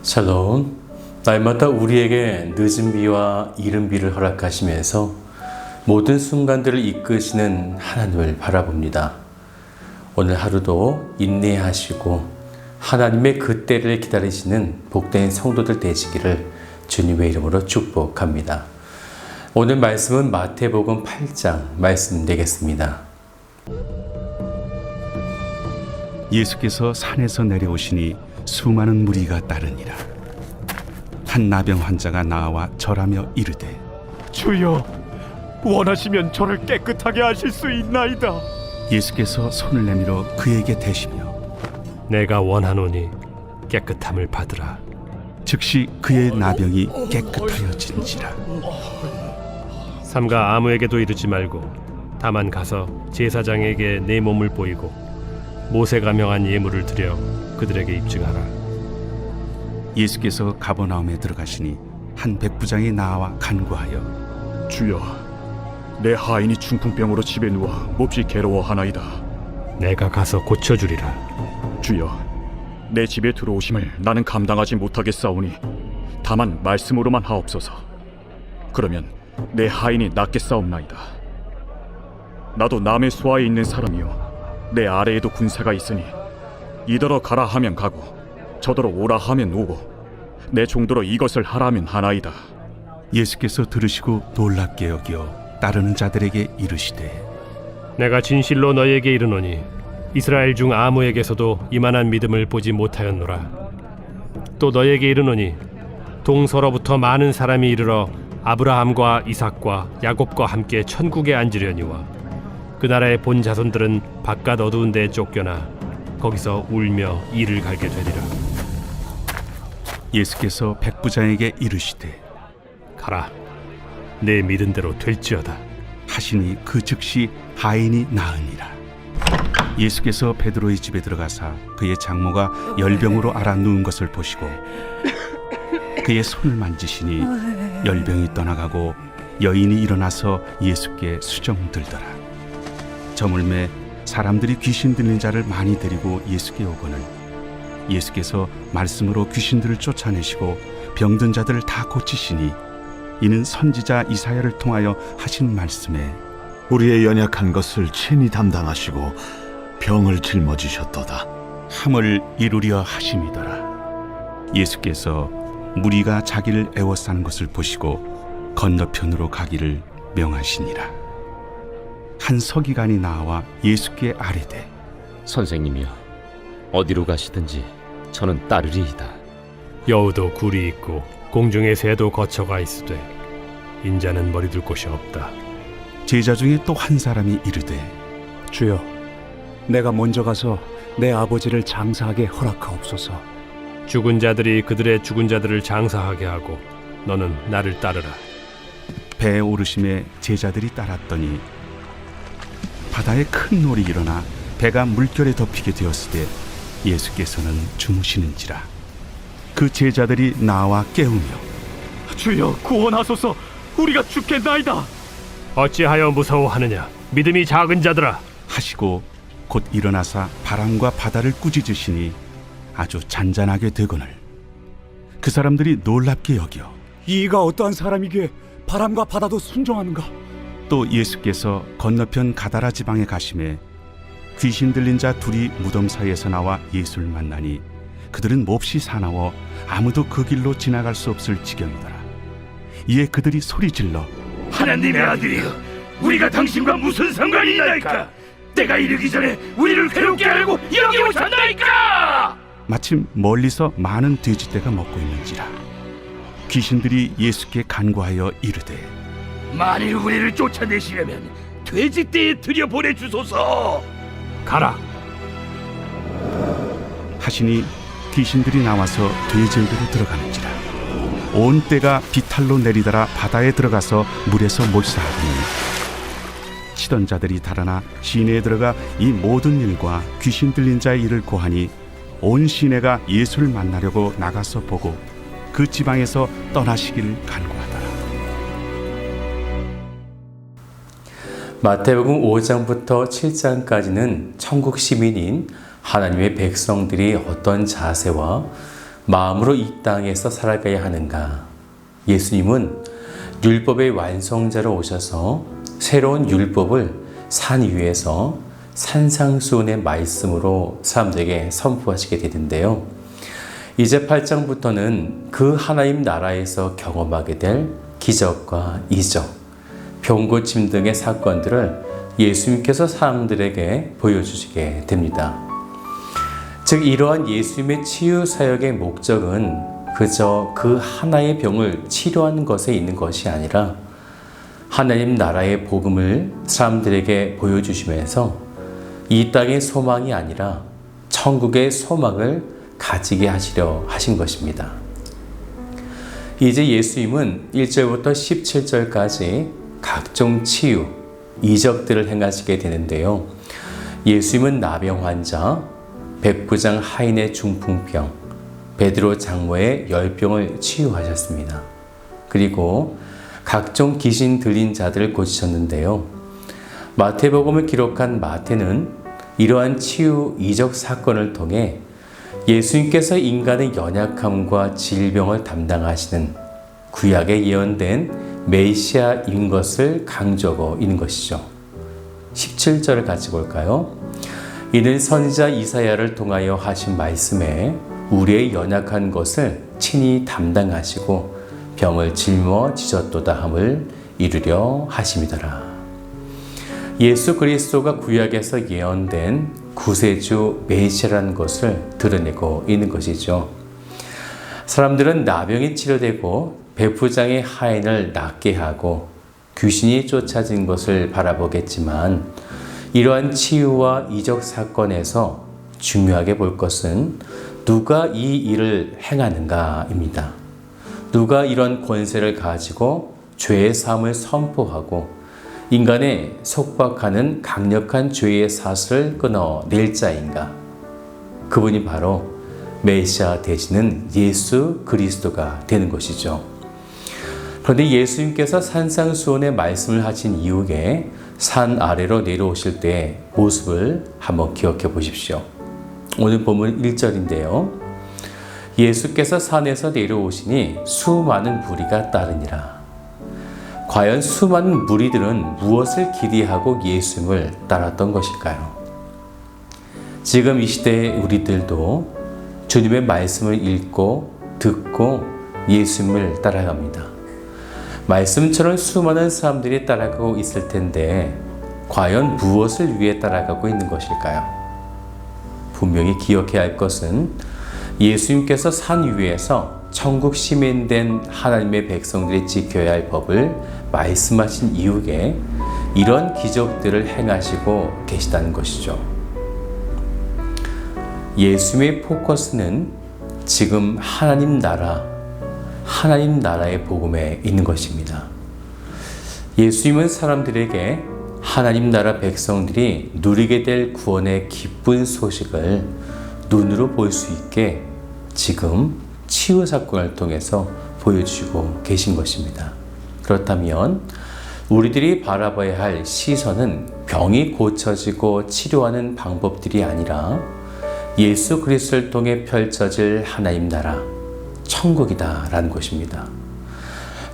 샬롬. 날마다 우리에게 늦은 비와 이른 비를 허락하시면서 모든 순간들을 이끄시는 하나님을 바라봅니다. 오늘 하루도 인내하시고 하나님의 그 때를 기다리시는 복된 성도들 되시기를 주님의 이름으로 축복합니다. 오늘 말씀은 마태복음 8장 말씀 되겠습니다. 예수께서 산에서 내려오시니 수많은 무리가 따르니라. 한 나병 환자가 나와 절하며 이르되, 주여, 원하시면 저를 깨끗하게 하실 수 있나이다. 예수께서 손을 내밀어 그에게 대시며 내가 원하노니 깨끗함을 받으라. 즉시 그의 나병이 깨끗하여진지라. 삼가 아무에게도 이르지 말고 다만 가서 제사장에게 내 몸을 보이고 모세가 명한 예물을 드려 그들에게 입증하라. 예수께서 가버나움에 들어가시니 한 백부장이 나와 간구하여, 주여, 내 하인이 중풍병으로 집에 누워 몹시 괴로워하나이다. 내가 가서 고쳐주리라. 주여, 내 집에 들어오심을 나는 감당하지 못하겠사오니 다만 말씀으로만 하옵소서. 그러면 내 하인이 낫겠사옵나이다. 나도 남의 수하에 있는 사람이요 내 아래에도 군사가 있으니 이더러 가라 하면 가고 저더러 오라 하면 오고 내 종더러 이것을 하라면 하나이다. 예수께서 들으시고 놀랍게 여겨 따르는 자들에게 이르시되, 내가 진실로 너희에게 이르노니 이스라엘 중 아무에게서도 이만한 믿음을 보지 못하였노라. 또 너희에게 이르노니 동서로부터 많은 사람이 이르러 아브라함과 이삭과 야곱과 함께 천국에 앉으려니와 그 나라의 본 자손들은 바깥 어두운 데에 쫓겨나 거기서 울며 이를 갈게 되리라. 예수께서 백부장에게 이르시되, 가라, 내 믿은 대로 될지어다 하시니 그 즉시 하인이 나으니라. 예수께서 베드로의 집에 들어가사 그의 장모가 열병으로 앓아 누운 것을 보시고 그의 손을 만지시니 열병이 떠나가고 여인이 일어나서 예수께 수정들더라. 저물매 사람들이 귀신 들린 자를 많이 데리고 예수께 오거늘 예수께서 말씀으로 귀신들을 쫓아내시고 병든 자들을 다 고치시니 이는 선지자 이사야를 통하여 하신 말씀에 우리의 연약한 것을 친히 담당하시고 병을 짊어지셨도다 함을 이루려 하심이더라. 예수께서 무리가 자기를 애워싸는 것을 보시고 건너편으로 가기를 명하시니라. 한 서기관이 나와 예수께 아뢰되, 선생님이여, 어디로 가시든지 저는 따르리이다. 여우도 굴이 있고 공중의 새도 거처가 있으되 인자는 머리둘 곳이 없다. 제자 중에 또 한 사람이 이르되, 주여, 내가 먼저 가서 내 아버지를 장사하게 허락하옵소서. 죽은 자들이 그들의 죽은 자들을 장사하게 하고 너는 나를 따르라. 배에 오르심에 제자들이 따랐더니 바다에 큰 놀이 일어나 배가 물결에 덮이게 되었을 때 예수께서는 주무시는지라. 그 제자들이 나와 깨우며, 주여, 구원하소서. 우리가 죽겠나이다. 어찌하여 무서워하느냐, 믿음이 작은 자들아. 하시고 곧 일어나사 바람과 바다를 꾸짖으시니 아주 잔잔하게 되거늘 그 사람들이 놀랍게 여겨 이가 어떠한 사람이기에 바람과 바다도 순종하는가? 또 예수께서 건너편 가다라 지방에 가심에 귀신 들린 자 둘이 무덤 사이에서 나와 예수를 만나니 그들은 몹시 사나워 아무도 그 길로 지나갈 수 없을 지경이더라. 이에 그들이 소리질러, 하나님의 아들이여, 우리가 당신과 무슨 상관이 있나이까? 때가 이르기 전에 우리를 괴롭게 하려고 여기 오셨나이까? 마침 멀리서 많은 돼지떼가 먹고 있는지라. 귀신들이 예수께 간구하여 이르되, 만일 우리를 쫓아내시려면 돼지떼에 들여보내주소서. 가라. 하시니 귀신들이 나와서 돼지에게로 들어가는지라. 온 떼가 비탈로 내리더라 바다에 들어가서 물에서 몰사하더니 치던 자들이 달아나 시내에 들어가 이 모든 일과 귀신 들린 자의 일을 고하니 온 시내가 예수를 만나려고 나가서 보고 그 지방에서 떠나시기를 간구하더라. 마태복음 5장부터 7장까지는 천국 시민인 하나님의 백성들이 어떤 자세와 마음으로 이 땅에서 살아가야 하는가? 예수님은 율법의 완성자로 오셔서 새로운 율법을 산 위에서 산상수훈의 말씀으로 사람들에게 선포하시게 되는데요. 이제 8장부터는 그 하나님 나라에서 경험하게 될 기적과 이적, 병고침 등의 사건들을 예수님께서 사람들에게 보여주시게 됩니다. 즉 이러한 예수님의 치유 사역의 목적은 그저 그 하나의 병을 치료하는 것에 있는 것이 아니라 하나님 나라의 복음을 사람들에게 보여주시면서 이 땅의 소망이 아니라 천국의 소망을 가지게 하시려 하신 것입니다. 이제 예수님은 1절부터 17절까지 각종 치유, 이적들을 행하시게 되는데요. 예수님은 나병 환자, 백부장 하인의 중풍병, 베드로 장모의 열병을 치유하셨습니다. 그리고 각종 귀신 들린 자들을 고치셨는데요. 마태복음을 기록한 마태는 이러한 치유 이적 사건을 통해 예수님께서 인간의 연약함과 질병을 담당하시는 구약에 예언된 메시아인 것을 강조하고 있는 것이죠. 17절을 같이 볼까요? 이는 선지자 이사야를 통하여 하신 말씀에 우리의 연약한 것을 친히 담당하시고 병을 짊어지셨도다 함을 이루려 하심이더라. 예수 그리스도가 구약에서 예언된 구세주 메시아라는 것을 드러내고 있는 것이죠. 사람들은 나병이 치료되고 백부장의 하인을 낫게 하고 귀신이 쫓아진 것을 바라보겠지만 이러한 치유와 이적 사건에서 중요하게 볼 것은 누가 이 일을 행하는가입니다. 누가 이런 권세를 가지고 죄의 사함을 선포하고 인간의 속박하는 강력한 죄의 사슬을 끊어낼 자인가? 그분이 바로 메시아 되시는 예수 그리스도가 되는 것이죠. 그런데 예수님께서 산상수훈의 말씀을 하신 이후에 산 아래로 내려오실 때의 모습을 한번 기억해 보십시오. 오늘 본문 1절인데요. 예수께서 산에서 내려오시니 수많은 무리가 따르니라. 과연 수많은 무리들은 무엇을 기대하고 예수님을 따랐던 것일까요? 지금 이 시대의 우리들도 주님의 말씀을 읽고 듣고 예수님을 따라갑니다. 말씀처럼 수많은 사람들이 따라가고 있을 텐데 과연 무엇을 위해 따라가고 있는 것일까요? 분명히 기억해야 할 것은 예수님께서 산 위에서 천국 시민된 하나님의 백성들이 지켜야 할 법을 말씀하신 이후에 이런 기적들을 행하시고 계시다는 것이죠. 예수님의 포커스는 지금 하나님 나라의 복음에 있는 것입니다. 예수님은 사람들에게 하나님 나라 백성들이 누리게 될 구원의 기쁜 소식을 눈으로 볼 수 있게 지금 치유 사건을 통해서 보여주시고 계신 것입니다. 그렇다면 우리들이 바라봐야 할 시선은 병이 고쳐지고 치료하는 방법들이 아니라 예수 그리스도를 통해 펼쳐질 하나님 나라, 천국이다라는 것입니다.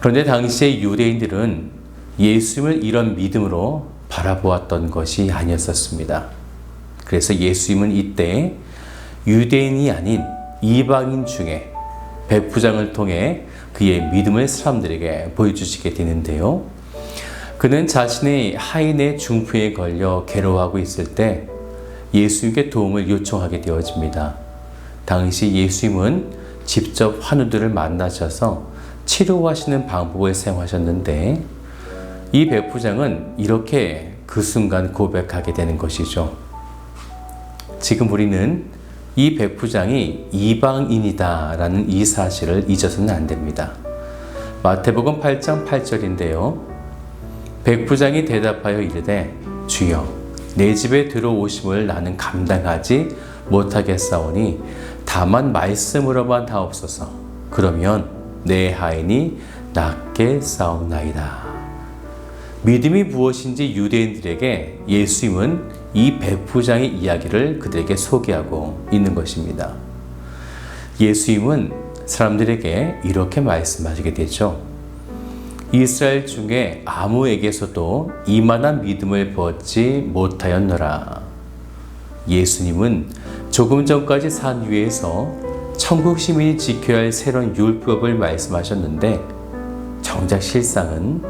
그런데 당시의 유대인들은 예수님을 이런 믿음으로 바라보았던 것이 아니었습니다. 그래서 예수님은 이때 유대인이 아닌 이방인 중에 백부장을 통해 그의 믿음을 사람들에게 보여주시게 되는데요. 그는 자신의 하인의 중풍에 걸려 괴로워하고 있을 때 예수님께 도움을 요청하게 되어집니다. 당시 예수님은 직접 환우들을 만나셔서 치료하시는 방법을 사용하셨는데 이 백부장은 이렇게 그 순간 고백하게 되는 것이죠. 지금 우리는 이 백부장이 이방인이다라는 이 사실을 잊어서는 안 됩니다. 마태복음 8장 8절인데요. 백부장이 대답하여 이르되 주여 내 집에 들어오심을 나는 감당하지 못하겠사오니 다만 말씀으로만 하옵소서. 그러면 내 하인이 낫게 싸우나이다. 믿음이 무엇인지 유대인들에게 예수님은 이 백부장의 이야기를 그들에게 소개하고 있는 것입니다. 예수님은 사람들에게 이렇게 말씀하시게 되죠. 이스라엘 중에 아무에게서도 이만한 믿음을 보지 못하였노라. 예수님은 조금 전까지 산 위에서 천국 시민이 지켜야 할 새로운 율법을 말씀하셨는데 정작 실상은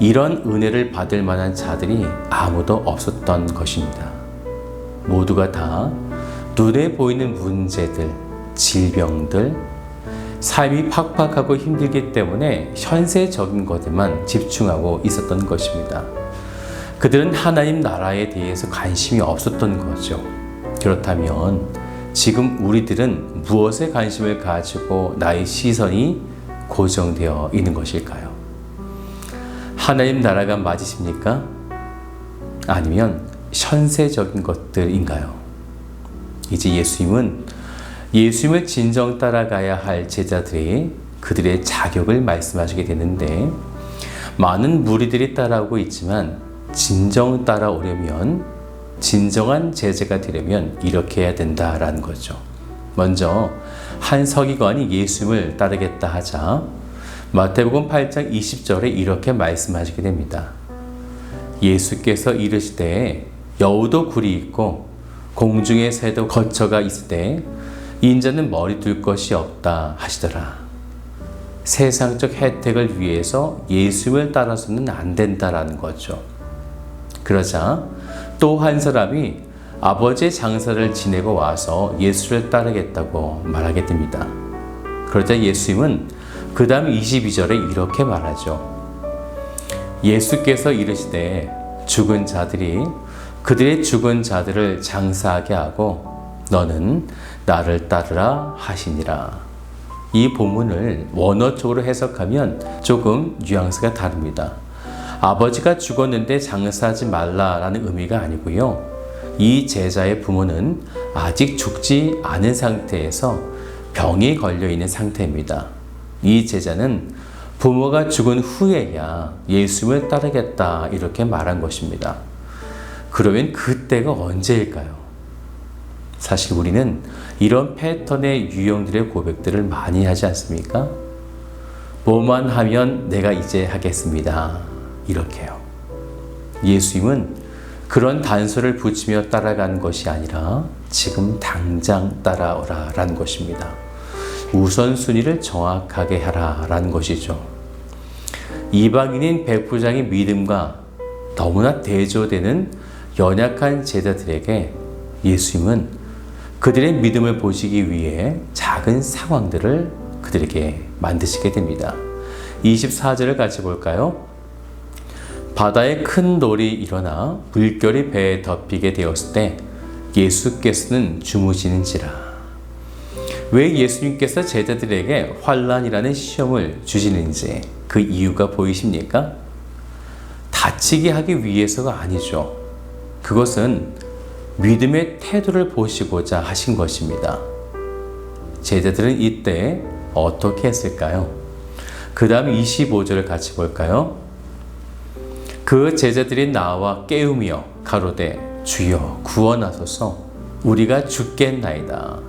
이런 은혜를 받을 만한 자들이 아무도 없었던 것입니다. 모두가 다 눈에 보이는 문제들, 질병들, 삶이 팍팍하고 힘들기 때문에 현세적인 것에만 집중하고 있었던 것입니다. 그들은 하나님 나라에 대해서 관심이 없었던 거죠. 그렇다면 지금 우리들은 무엇에 관심을 가지고 나의 시선이 고정되어 있는 것일까요? 하나님 나라가 맞으십니까? 아니면 현세적인 것들인가요? 이제 예수님을 진정 따라가야 할 제자들이 그들의 자격을 말씀하시게 되는데, 많은 무리들이 따라오고 있지만 진정 따라오려면, 진정한 제자가 되려면 이렇게 해야 된다라는 거죠. 먼저 한 서기관이 예수님을 따르겠다 하자 마태복음 8장 20절에 이렇게 말씀하시게 됩니다. 예수께서 이르시되 여우도 굴이 있고 공중의 새도 거처가 있을 때 인자는 머리 둘 것이 없다 하시더라. 세상적 혜택을 위해서 예수님을 따라서는 안 된다라는 거죠. 그러자 또 한 사람이 아버지의 장사를 지내고 와서 예수를 따르겠다고 말하게 됩니다. 그러자 예수님은 그 다음 22절에 이렇게 말하죠. 예수께서 이르시되 죽은 자들이 그들의 죽은 자들을 장사하게 하고 너는 나를 따르라 하시니라. 이 본문을 원어적으로 해석하면 조금 뉘앙스가 다릅니다. 아버지가 죽었는데 장사하지 말라라는 의미가 아니고요. 이 제자의 부모는 아직 죽지 않은 상태에서 병이 걸려 있는 상태입니다. 이 제자는 부모가 죽은 후에야 예수님을 따르겠다 이렇게 말한 것입니다. 그러면 그때가 언제일까요? 사실 우리는 이런 패턴의 유형들의 고백들을 많이 하지 않습니까? 뭐만 하면 내가 이제 하겠습니다. 이렇게요. 예수님은 그런 단서를 붙이며 따라간 것이 아니라 지금 당장 따라오라 라는 것입니다. 우선순위를 정확하게 하라 라는 것이죠. 이방인인 백부장의 믿음과 너무나 대조되는 연약한 제자들에게 예수님은 그들의 믿음을 보시기 위해 작은 상황들을 그들에게 만드시게 됩니다. 24절을 같이 볼까요? 바다에 큰 돌이 일어나 물결이 배에 덮이게 되었을 때 예수께서는 주무시는지라. 왜 예수님께서 제자들에게 환난이라는 시험을 주시는지 그 이유가 보이십니까? 다치게 하기 위해서가 아니죠. 그것은 믿음의 태도를 보시고자 하신 것입니다. 제자들은 이때 어떻게 했을까요? 그 다음 25절을 같이 볼까요? 그 제자들이 나와 깨우며 가로되 주여 구원하소서 우리가 죽겠나이다.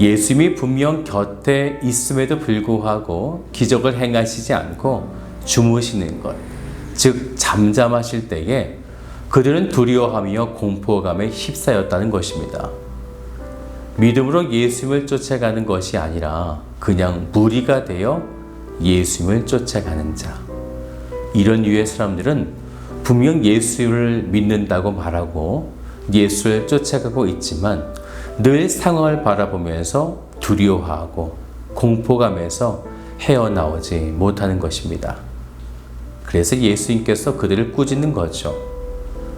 예수님이 분명 곁에 있음에도 불구하고 기적을 행하시지 않고 주무시는 것, 즉 잠잠하실 때에 그들은 두려워하며 공포감에 휩싸였다는 것입니다. 믿음으로 예수님을 쫓아가는 것이 아니라 그냥 무리가 되어 예수님을 쫓아가는 자. 이런 유의 사람들은 분명 예수를 믿는다고 말하고 예수를 쫓아가고 있지만 늘 상황을 바라보면서 두려워하고 공포감에서 헤어나오지 못하는 것입니다. 그래서 예수님께서 그들을 꾸짖는 거죠.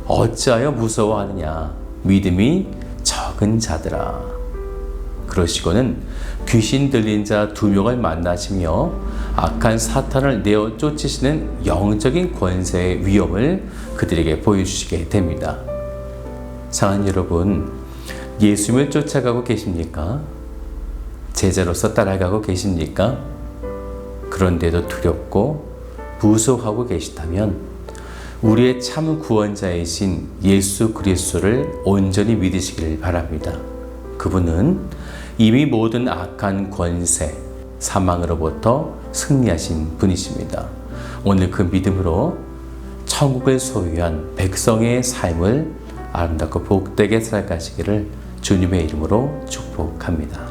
어찌하여 무서워하느냐? 믿음이 적은 자들아. 그러시고는 귀신 들린 자 2명을 만나시며 악한 사탄을 내어 쫓으시는 영적인 권세의 위험을 그들에게 보여주시게 됩니다. 사랑하는 여러분, 예수님을 쫓아가고 계십니까? 제자로서 따라가고 계십니까? 그런데도 두렵고 무서워하고 계시다면 우리의 참 구원자이신 예수 그리스도를 온전히 믿으시기를 바랍니다. 그분은 이미 모든 악한 권세, 사망으로부터 승리하신 분이십니다. 오늘 그 믿음으로 천국을 소유한 백성의 삶을 아름답고 복되게 살아가시기를 주님의 이름으로 축복합니다.